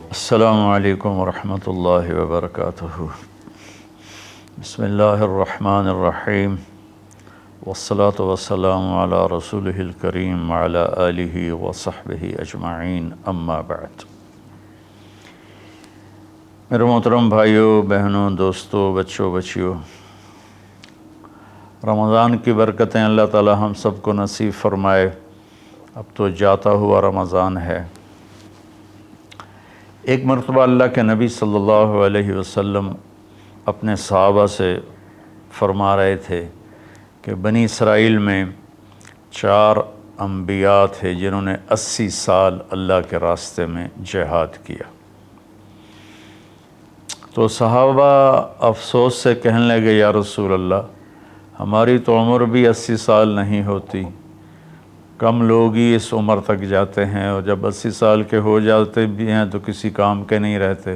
السلام علیکم ورحمۃ اللہ وبرکاتہ۔ بسم اللہ الرحمن الرحیم، والصلاة والسلام علی رسولہ الکریم وعلی آلہ وصحبہ اجمعین، اما بعد۔ میرے محترم بھائیوں، بہنوں، دوستوں، بچوں، بچیوں، رمضان کی برکتیں اللہ تعالی ہم سب کو نصیب فرمائے۔ اب تو جاتا ہوا رمضان ہے۔ ایک مرتبہ اللہ کے نبی صلی اللہ علیہ وسلم اپنے صحابہ سے فرما رہے تھے کہ بنی اسرائیل میں 4 انبیاء تھے جنہوں نے 80 سال اللہ کے راستے میں جہاد کیا۔ تو صحابہ افسوس سے کہنے لگے، یا رسول اللہ، ہماری تو عمر بھی 80 سال نہیں ہوتی، کم لوگ ہی اس عمر تک جاتے ہیں، اور جب 80 سال کے ہو جاتے بھی ہیں تو کسی کام کے نہیں رہتے،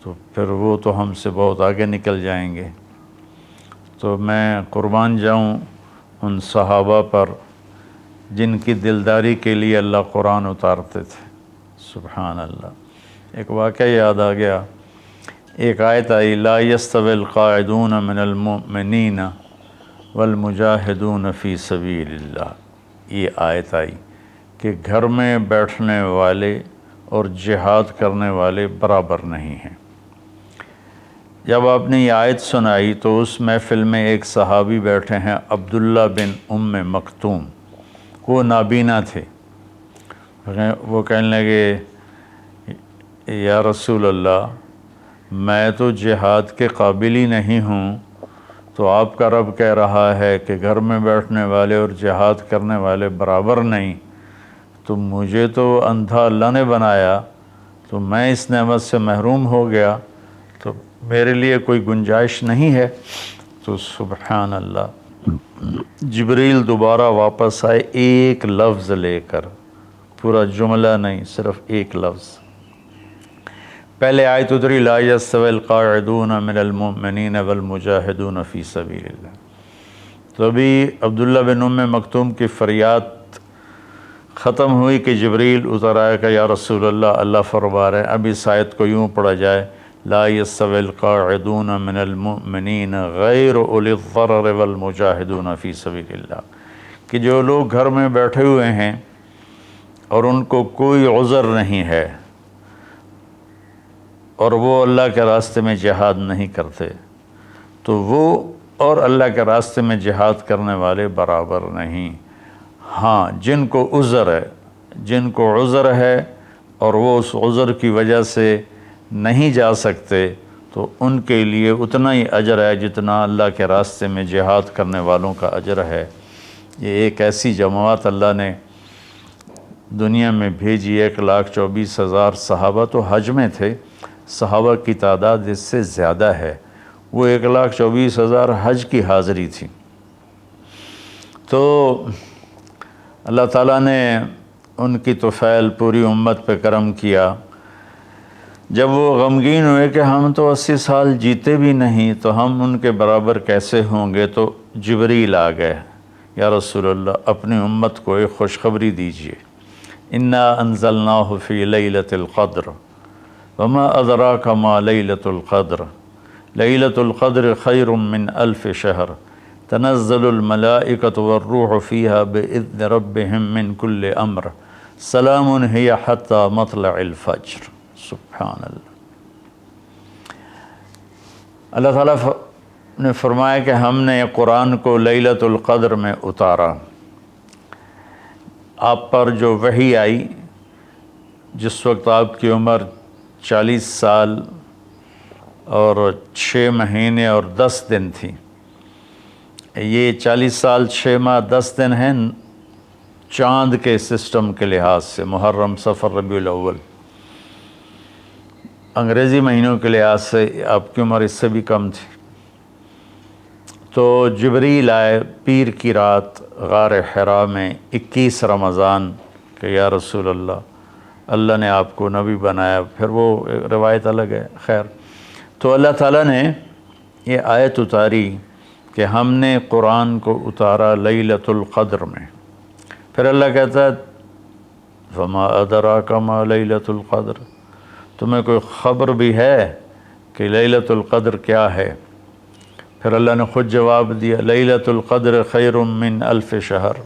تو پھر وہ تو ہم سے بہت آگے نکل جائیں گے۔ تو میں قربان جاؤں ان صحابہ پر جن کی دلداری کے لیے اللہ قرآن اتارتے تھے۔ سبحان اللہ۔ ایک واقعہ یاد آ گیا، ایک آیت آئی، لا یستوی القاعدون من المؤمنین والمجاہدون فی سبیل اللہ۔ یہ آیت آئی کہ گھر میں بیٹھنے والے اور جہاد کرنے والے برابر نہیں ہیں۔ جب آپ نے یہ آیت سنائی تو اس محفل میں ایک صحابی بیٹھے ہیں، عبداللہ بن ام مکتوم، وہ نابینا تھے۔ وہ کہنے لگے، یا رسول اللہ، میں تو جہاد کے قابل ہی نہیں ہوں، تو آپ کا رب کہہ رہا ہے کہ گھر میں بیٹھنے والے اور جہاد کرنے والے برابر نہیں، تو مجھے تو اندھا اللہ نے بنایا، تو میں اس نعمت سے محروم ہو گیا، تو میرے لیے کوئی گنجائش نہیں ہے۔ تو سبحان اللہ، جبریل دوبارہ واپس آئے ایک لفظ لے کر، پورا جملہ نہیں، صرف ایک لفظ۔ پہلے آیت اتری، لا یستوی القاعدون من المؤمنین والمجاہدون فی سبیل اللہ۔ تو ابھی عبداللہ بن ام مکتوم کی فریاد ختم ہوئی کہ جبریل اتر آیا کہ یا رسول اللہ، اللہ فرما رہے ہیں اب اس آیت کو یوں پڑھا جائے، لا یستوی القاعدون من المؤمنین غیر اولی الضرر والمجاہدون فی سبیل اللہ، کہ جو لوگ گھر میں بیٹھے ہوئے ہیں اور ان کو کوئی عذر نہیں ہے اور وہ اللہ کے راستے میں جہاد نہیں کرتے، تو وہ اور اللہ کے راستے میں جہاد کرنے والے برابر نہیں۔ ہاں، جن کو عذر ہے اور وہ اس عذر کی وجہ سے نہیں جا سکتے، تو ان کے لیے اتنا ہی اجر ہے جتنا اللہ کے راستے میں جہاد کرنے والوں کا اجر ہے۔ یہ ایک ایسی جماعت اللہ نے دنیا میں بھیجی، 1,24,000 صحابہ تو حج میں تھے، صحابہ کی تعداد اس سے زیادہ ہے، وہ 1,24,000 حج کی حاضری تھی۔ تو اللہ تعالیٰ نے ان کی طفیل پوری امت پہ کرم کیا۔ جب وہ غمگین ہوئے کہ ہم تو 80 سال جیتے بھی نہیں، تو ہم ان کے برابر کیسے ہوں گے، تو جبریل آ گئے، یا رسول اللہ، اپنی امت کو ایک خوشخبری دیجیے، انا انزلناہ فی لیلۃ القدر وما ادراک ما لیلۃ القدر لیلۃ القدر خیر من الف شہر تنزل الملائکۃ والروح فیہا باذن ربہم من کل امر سلام ہی حتی مطلع الفجر۔ سبحان اللہ۔ اللہ تعالیٰ نے فرمایا کہ ہم نے قرآن کو لیلۃ القدر میں اتارا۔ آپ پر جو وحی آئی، جس وقت آپ کی عمر 40 سال اور 6 مہینے اور 10 دن تھی، یہ 40 سال 6 ماہ 10 دن ہیں چاند کے سسٹم کے لحاظ سے، محرم، صفر، ربیع الاول۔ انگریزی مہینوں کے لحاظ سے آپ کی عمر اس سے بھی کم تھی۔ تو جبریل آئے پیر کی رات غار حرا میں 21 رمضان کہ یا رسول اللہ، اللہ نے آپ کو نبی بنایا، پھر وہ روایت الگ ہے، خیر۔ تو اللہ تعالیٰ نے یہ آیت اتاری کہ ہم نے قرآن کو اتارا لیلۃ القدر میں۔ پھر اللہ کہتا ہے فما ادراک ما لیلۃ القدر، تمہیں کوئی خبر بھی ہے کہ لیلۃ القدر کیا ہے؟ پھر اللہ نے خود جواب دیا لیلۃ القدر خیر من الف شہر،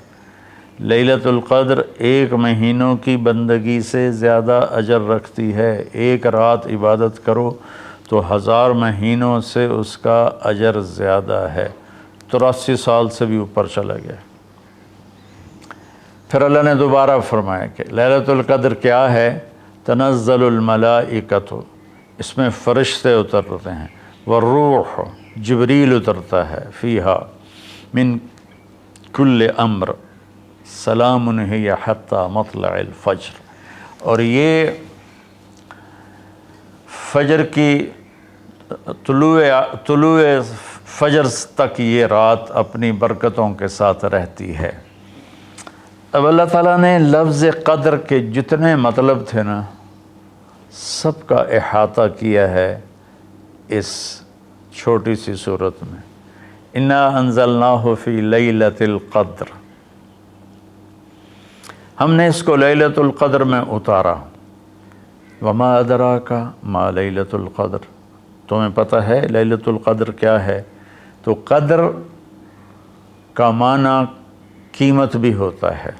لیلۃ القدر 1 مہینوں کی بندگی سے زیادہ اجر رکھتی ہے۔ ایک رات عبادت کرو تو 1000 مہینوں سے اس کا اجر زیادہ ہے، 83 سال سے بھی اوپر چلا گیا۔ پھر اللہ نے دوبارہ فرمایا کہ لیلۃ القدر کیا ہے؟ تنزل الملائکۃ، اس میں فرشتے اترتے ہیں، والروح، جبریل اترتا ہے، فیہا من کل امر سلام ہی حتی مطلع الفجر، اور یہ فجر کی طلوع فجر تک یہ رات اپنی برکتوں کے ساتھ رہتی ہے۔ اب اللہ تعالیٰ نے لفظ قدر کے جتنے مطلب تھے نا، سب کا احاطہ کیا ہے اس چھوٹی سی صورت میں۔ انا انزلناہ فی لیلۃ القدر، ہم نے اس کو لیلۃ القدر میں اتارا۔ وما ادراک ما لیلۃ القدر، تمہیں پتہ ہے لیلۃ القدر کیا ہے؟ تو قدر کا معنی قیمت بھی ہوتا ہے،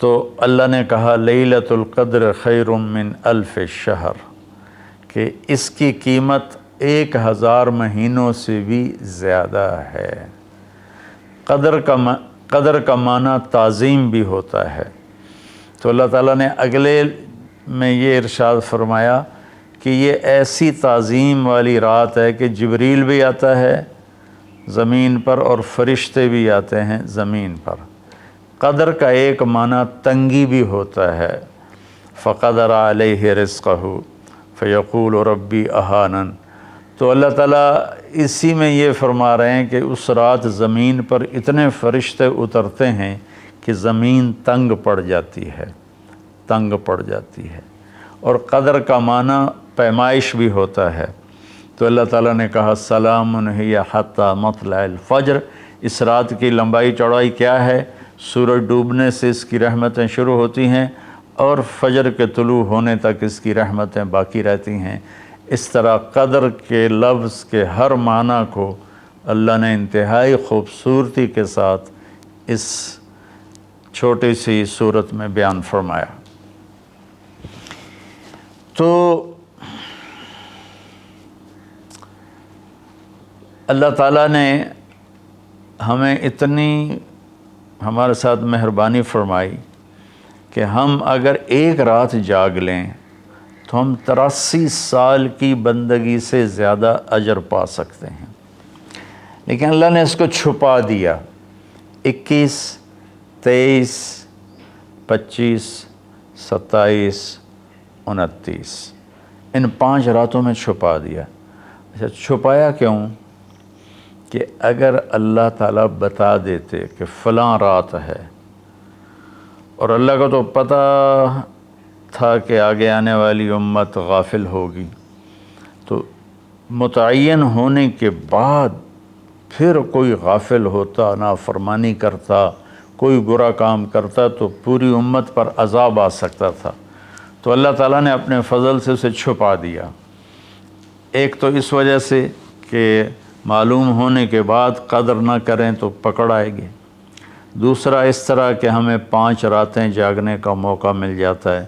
تو اللہ نے کہا لیلۃ القدر خیر من الف شہر، کہ اس کی قیمت 1000 مہینوں سے بھی زیادہ ہے۔ قدر کا معنی تعظیم بھی ہوتا ہے۔ تو اللہ تعالیٰ نے اگلے میں یہ ارشاد فرمایا کہ یہ ایسی تعظیم والی رات ہے کہ جبریل بھی آتا ہے زمین پر اور فرشتے بھی آتے ہیں زمین پر۔ قدر کا ایک معنی تنگی بھی ہوتا ہے، فقدر علیہ رزقہ فیقول ربی اہانن، تو اللہ تعالیٰ اسی میں یہ فرما رہے ہیں کہ اس رات زمین پر اتنے فرشتے اترتے ہیں کہ زمین تنگ پڑ جاتی ہے، تنگ پڑ جاتی ہے۔ اور قدر کا معنی پیمائش بھی ہوتا ہے، تو اللہ تعالیٰ نے کہا سلام ہی حتی مطلع الفجر، اس رات کی لمبائی چوڑائی کیا ہے؟ سورج ڈوبنے سے اس کی رحمتیں شروع ہوتی ہیں اور فجر کے طلوع ہونے تک اس کی رحمتیں باقی رہتی ہیں۔ اس طرح قدر کے لفظ کے ہر معنی کو اللہ نے انتہائی خوبصورتی کے ساتھ اس چھوٹی سی صورت میں بیان فرمایا۔ تو اللہ تعالیٰ نے ہمیں اتنی ہمارے ساتھ مہربانی فرمائی کہ ہم اگر ایک رات جاگ لیں تو ہم 83 سال کی بندگی سے زیادہ اجر پا سکتے ہیں، لیکن اللہ نے اس کو چھپا دیا۔ 21، 23، 25، 27، 29 ان 5 راتوں میں چھپا دیا۔ اچھا، چھپایا کیوں؟ کہ اگر اللہ تعالیٰ بتا دیتے کہ فلاں رات ہے، اور اللہ کو تو پتہ تھا کہ آگے آنے والی امت غافل ہوگی، تو متعین ہونے کے بعد پھر کوئی غافل ہوتا، نافرمانی کرتا، کوئی برا کام کرتا تو پوری امت پر عذاب آ سکتا تھا۔ تو اللہ تعالیٰ نے اپنے فضل سے اسے چھپا دیا۔ ایک تو اس وجہ سے کہ معلوم ہونے کے بعد قدر نہ کریں تو پکڑ آئے گی، دوسرا اس طرح کہ ہمیں 5 راتیں جاگنے کا موقع مل جاتا ہے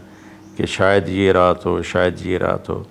کہ شاید یہ رات ہو، شاید یہ رات ہو۔